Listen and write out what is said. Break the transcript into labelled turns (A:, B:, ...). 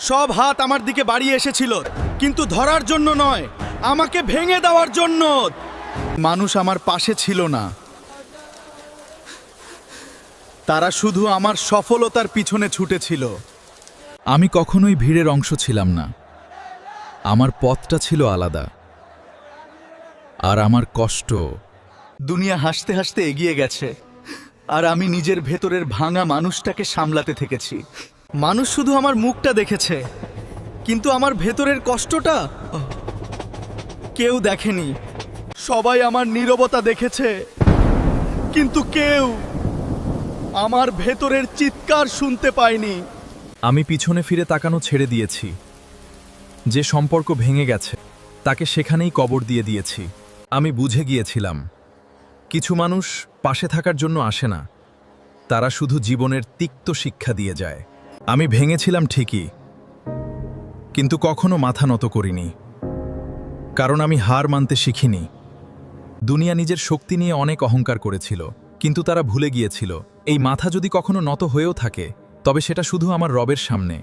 A: সব হাত আমার দিকে বাড়িয়ে এসেছিল, কিন্তু ধরার জন্য নয়, আমাকে ভেঙে দেওয়ার জন্য। মানুষ আমার পাশে ছিল না, তারা শুধু আমার সফলতার পিছনে ছুটেছিল। আমি কখনোই ভিড়ের অংশ ছিলাম না, আমার পথটা ছিল আলাদা। আর আমার কষ্ট, দুনিয়া হাসতে হাসতে এগিয়ে গেছে, আর আমি নিজের ভেতরের ভাঙা মানুষটাকে সামলাতে থেকেছি। মানুষ শুধু আমার মুখটা দেখেছে, কিন্তু আমার ভেতরের কষ্টটা কেউ দেখেনি। সবাই আমার নীরবতা দেখেছে, কিন্তু কেউ আমার ভেতরের চিৎকার শুনতে পায়নি। আমি পিছনে ফিরে তাকানো ছেড়ে দিয়েছি। যে সম্পর্ক ভেঙে গেছে তাকে সেখানেই কবর দিয়ে দিয়েছি। আমি বুঝে গিয়েছিলাম, কিছু মানুষ পাশে থাকার জন্য আসে না, তারা শুধু জীবনের তিক্ত শিক্ষা দিয়ে যায়। আমি ভেঙেছিলাম ঠিকই, কিন্তু কখনো মাথা নত করিনি, কারণ আমি হার মানতে শিখিনি। দুনিয়া নিজের শক্তি নিয়ে অনেক অহংকার করেছিল, কিন্তু তারা ভুলে গিয়েছিল এই মাথা যদি কখনো নত হয়েও থাকে, তবে সেটা শুধু আমার রবের সামনে।